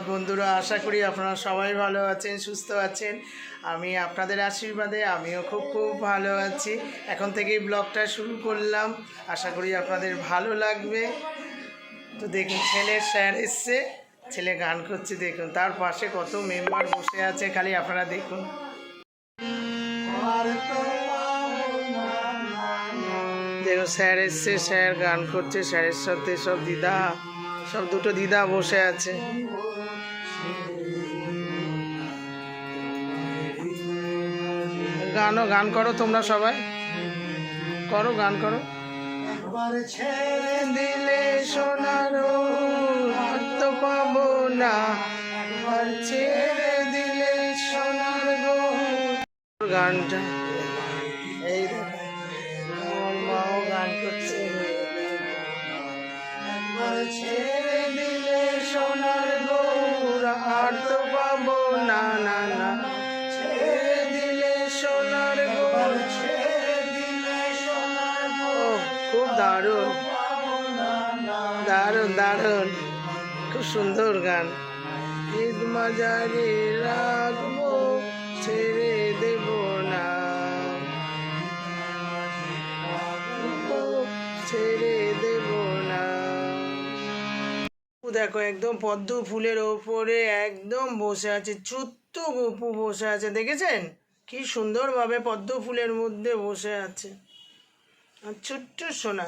বন্ধুরা, আশা করি আপনারা সবাই ভালো আছেন, সুস্থ আছেন। আমি আপনাদের আশীর্বাদে আমিও খুব ভালো আছি। এখন থেকেই ব্লগটা শুরু করলাম, আশা করি আপনাদের ভালো লাগবে। তো দেখুন, ছেলের স্যার এসছে, ছেলে গান করছে। দেখুন তার পাশে কত মেম্বার বসে আছে, খালি আপনারা দেখুন। দেখুন স্যার এসছে, স্যার গান করছে, স্যারের সাথে সব দিদা, সব দুটো দিদা বসে আছে। গান করো তোমরা সবাই, করো গান করো। একবার ছেড়ে দিলে সোনার আর তো পাবো না, একবার ছেড়ে দিলে সোনার গানটা। এই আমার মাও গান করছে। একবার ছেড়ে দিলে সোনার গৌর আর তো পাবো না, না না, ছেড়ে দিলে সোনার গৌর, ছেড়ে দিলে সোনার গৌর। খুব দারুণ দারুণ দারুণ, খুব সুন্দর গান। ঈদ মাজারে রাখবো, ছেড়ে দেব না, ছেড়ে দেব না। দেখো একদম পদ্ম ফুলের ওপরে একদম বসে আছে, ছোট্ট গপু বসে আছে, দেখেছেন কি সুন্দরভাবে পদ্ম ফুলের মধ্যে বসে আছে, আর ছোট্ট সোনা।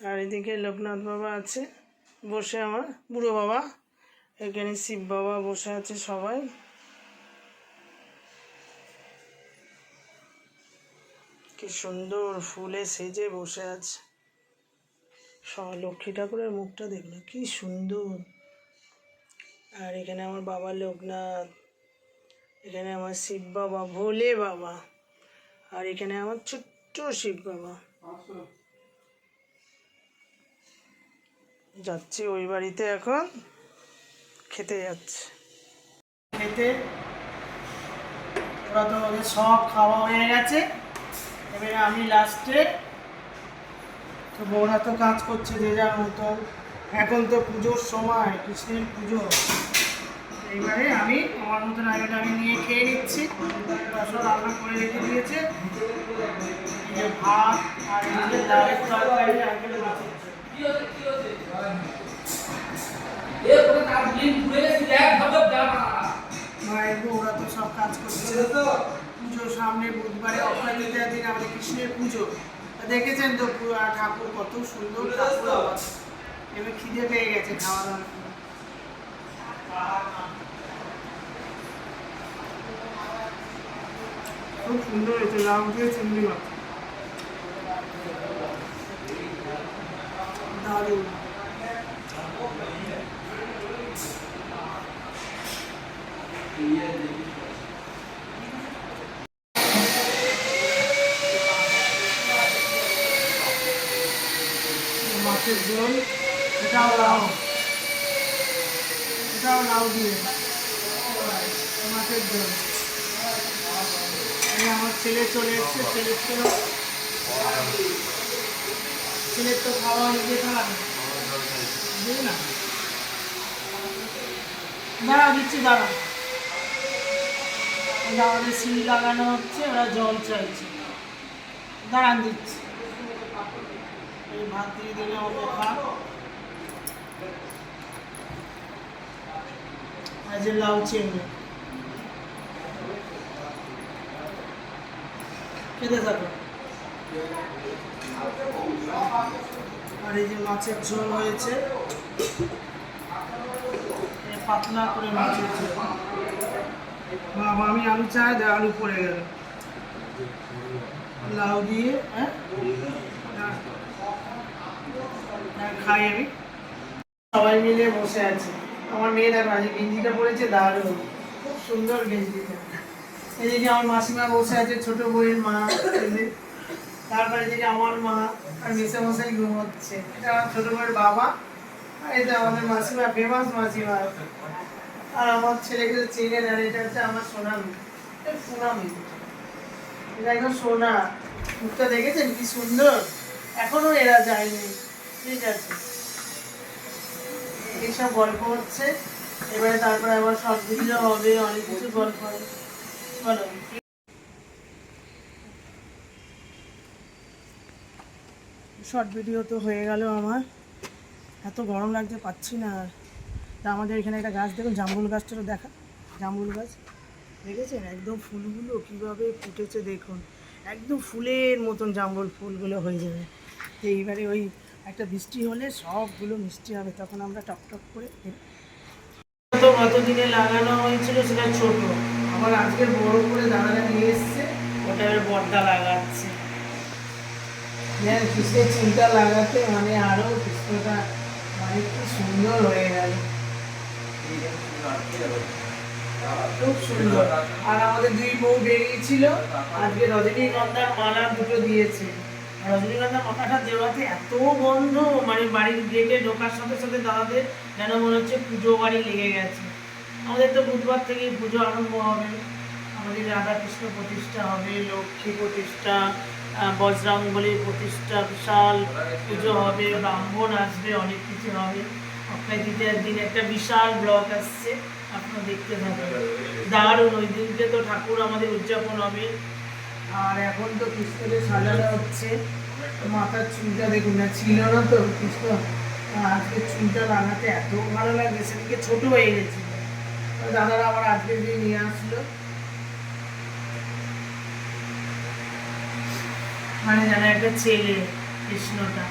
আর এদিকে লোকনাথ বাবা আছে বসে, আমার বুড়ো বাবা, এখানে শিব বাবা বসে আছে, সবাই কি সুন্দর ফুলে সেজে বসে আছে। লক্ষ্মী ঠাকুরের মুখটা দেখলো কি সুন্দর। আর এখানে আমার বাবা লোকনাথ, এখানে আমার শিব বাবা, ভোলে বাবা, আর এখানে আমার ছোট্ট শিব বাবা। যাচ্ছি ওই বাড়িতে, এখন খেতে যাচ্ছে। খেতে ওরা তো ওদের সব খাওয়া হয়ে গেছে, এবারে আমি লাস্টে। তো বৌরা তো কাজ করছে যে যার মতো, এখন তো পুজোর সময়, কৃষ্ণের পুজো। এইবারে আমি আমার মতন আগেটা আমি নিয়ে খেয়ে নিচ্ছি। সব রান্না করে রেখে দিয়েছে, এই যে ভাত আর এই যে ডালের তরকারি, আগে ওরা তো সব কাজ করছে। পুজোর সামনে বুধবারে অক্ষয় তৃতীয়ার দিন আমাদের কৃষ্ণের পুজো, দেখেছেন তো ঠাকুর কত সুন্দর ঠাকুর। এবার খিদে পেয়ে গেছে, খাওয়া দাওয়া খুব সুন্দর হয়েছে, লাউ দিয়ে চিংড়ি মাছ দারুণ। মাছের ঝোল, এটাও লাউ, এটাও লাউ দিয়ে মাছের ঝোল। আমার ছেলে চলে এসছে, ছেলের তো খাওয়া নিজে খাওয়া বুঝলি না। দাঁড়া দিচ্ছি, দাঁড়া। আমাদের সিল লাগানো হচ্ছে, ওরা জল চাইছে, দাঁড়ান দিচ্ছি। এই ভাত দিয়ে দিলে ওকে খা। আর যে লাউ চিংড়ি খেতে থাকো। আর এই যে মাছের ঝোল হয়েছে, পাতলা করে মাছের ঝোল। বাবা আমি আলু চাই, আলু পড়ে গেল। লাউ দিয়ে খাই আমি। সবাই মিলে বসে আছি। আমার মেয়ে দেখো আজ গেঞ্জিটা পরেছে, দারুণ, খুব সুন্দর গেঞ্জিটা। এদিকে আমার মাসিমা বসে আছে, ছোট বউয়ের মা। তারপরে এদিকে আমার মা আর মেসোমশাই ঘুমোচ্ছে। এটা আমার ছোট বউয়ের বাবা, আর এটা আমাদের মাসিমা, ফেমাস মাসিমা। আর আমার ছেলেকে তো চেনে না, এটা হচ্ছে আমার সোনা মেয়ে, সোনা মেয়ে, এটা একদম সোনা। মুখটা দেখেছেন কি সুন্দর, এখনো এরা যায়নি। ঠিক আছে, এইসব গল্প হচ্ছে। এবারে তারপরে আবার শর্ট ভিডিও হবে, অনেক কিছু গল্প হবে। বলো, শর্ট ভিডিও তো হয়ে গেল আমার। এত গরম লাগছে, পাচ্ছি না আর। তা আমাদের এখানে একটা গাছ দেখুন, জামরুল গাছটা দেখা, জামরুল গাছ দেখেছেন? একদম ফুলগুলো কীভাবে ফুটেছে দেখুন, একদম ফুলের মতন জামরুল ফুলগুলো হয়ে যাবে। তো এইবারে ওই একটা বৃষ্টি হলে সবগুলো মিষ্টি হবে, তখন আমরা টক টক করে। তো গত দিনে লাগানো হয়েছিল সেটা ছোট, আবার আজকে বড় করে দাদারা নিয়ে এসছে, ওটা এবার বড়টা লাগাচ্ছে। হ্যাঁ, কৃষ্ণের চিন্তা লাগাতে মানে আরো কৃষ্ণটা মানে কি সুন্দর হয়ে গেল, খুব সুন্দর। আর আমাদের দুই বউ বেরিয়েছিল, আজকে রজনীগন্ধার মালা দুটো দিয়েছে। রজনীগন্ধার মালাটা দেওয়াতে এত গন্ধ, মানে বাড়ির গেটে ঢোকার সাথে সাথে দাদাদের যেন মনে হচ্ছে পুজো বাড়ি লেগে গেছে। আমাদের তো বুধবার থেকেই পুজো আরম্ভ হবে, আমাদের রাধাকৃষ্ণ প্রতিষ্ঠা হবে, লক্ষ্মী প্রতিষ্ঠা, বজরংবলীর প্রতিষ্ঠা, বিশাল পুজো হবে, ব্রাহ্মণ আসবে, অনেক কিছু হবে। অক্ষয় তৃতীয়ার দিন একটা বিশাল ব্লক আসছে, আপনারা দেখতে থাকবেন, দারুণ। ওই দিনকে তো ঠাকুর আমাদের উদযাপন হবে। আর এখন তো কৃষ্ণকে সাজানো হচ্ছে, মাথার চুলটা দেখুন না, ছিল না তো কৃষ্ণ, আজকে চুলটা লাগাতে এত ভালো লাগে, সেদিকে ছোট হয়ে গেছে। দাদারা আবার আজকের দিন নিয়ে আসলো, মানে যেন একটা ছেলে কৃষ্ণটা।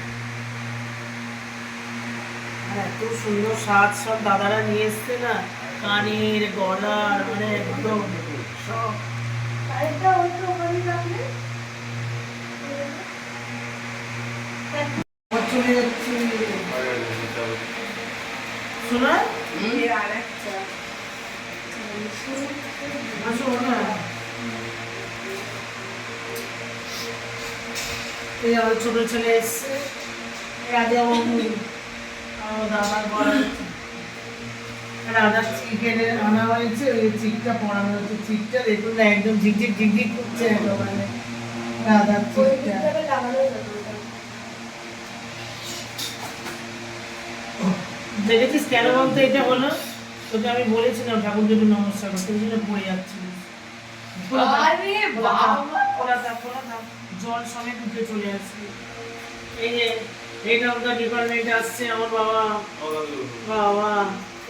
আর এত সুন্দর সাজ সব দাদারা নিয়ে এসছে না, কানের, গলার, মানে একদম সব। চলে যাচ্ছি শোনা, আসো না। এই আমার ছোট ছেলে এসছে, রাজা বাবু, দাদার বড় রাধার চিক এনে আনা হয়েছে, ওই চিকটা পরানো হচ্ছে। চিকটা দেখুন না, একদম ঝিকঝিক ঝিকঝিক করছে একেবারে রাধার চিকটা। দেখেছিস কেন বলতো এটা হলো? তোকে আমি বলেছিলাম ঠাকুর যদি নমস্কার করতে, ওই জন্য পড়ে যাচ্ছিল। জল সমেত উঠে চলে আসছে। এই যে হেড অফ দ্য ডিপার্টমেন্ট আসছে আমার বাবা, বাবা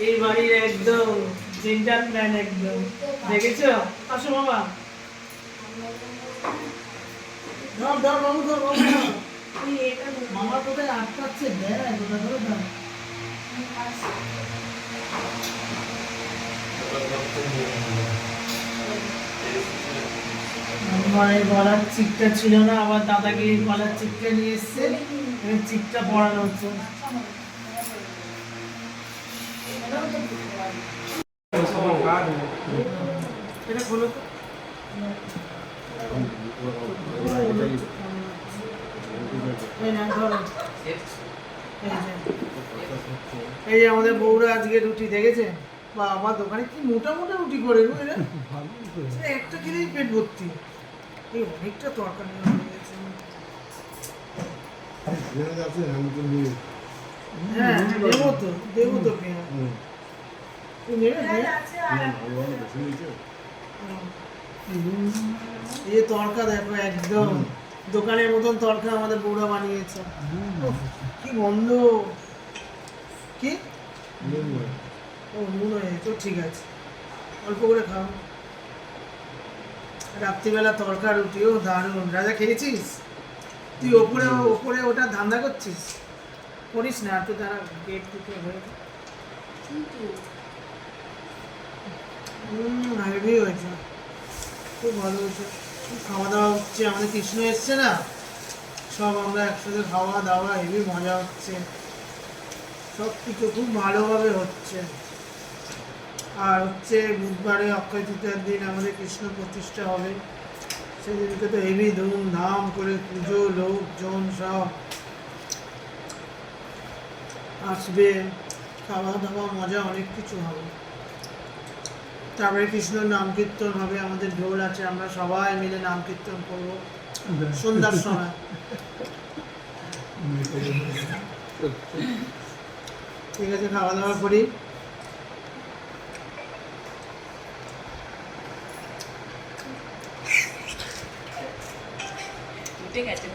এই বাড়ির একদম জেন্টালম্যান একদম, দেখেছো? আসো বাবা, ধর ধর বাবু, ধর বাবু, মামা কোথায় আটকাচ্ছে, দেখ কোথায় ধরো ধর। মায়ের গলার চিকটা ছিল না, আবার দাদাকে গলার চিকটা নিয়ে এসছে, চিকটা পরানো হচ্ছে। এটা খোলো তো। এই যে আমাদের বউরা আজকে রুটি দেখেছে, বা আমার দোকানে কি মোটা মোটা রুটি করে গো, এরা একটা কিনেই পেট ভর্তি। এই অনেকটা তরকারি হয়ে গেছে। হ্যাঁ দেবো তো, দেবো তো পেঁয়াজ, এই যে তরকা দেখো, একদম দোকানের মতন তরকা আমাদের বউরা বানিয়েছে। কি গন্ধ, কি ও নুন হয়েছে, ঠিক আছে অল্প করে খাও। রাত্রিবেলা তরকা রুটিও দারুণ। রাজা খেয়েছিস তুই? ওপরে ওপরে ওটা ধান্দা করছিস, করিস না তো, তারা গেট থেকে হয়ে হেভি হয়েছে, খুব ভালো হয়েছে। খাওয়া দাওয়া হচ্ছে, আমাদের কৃষ্ণ এসছে না, সব আমরা একসাথে খাওয়া দাওয়া, হেভি মজা হচ্ছে, সব কিছু খুব ভালোভাবে হচ্ছে। আর হচ্ছে বুধবারে অক্ষয় তৃতীয়ার দিন আমাদের কৃষ্ণ প্রতিষ্ঠা হবে, সেদিনকে তো হেভি ধুমধাম করে পুজো, লোকজন সব আসবে, খাওয়া দাওয়া মজা অনেক কিছু হবে। তারপরে কৃষ্ণর নাম কীর্তন হবে, আমাদের ঢোল আছে, আমরা সবাই মিলে নাম কীর্তন করবো সন্ধ্যার সময়। ঠিক আছে, খাওয়া দাওয়া করি। উঠে গেছে।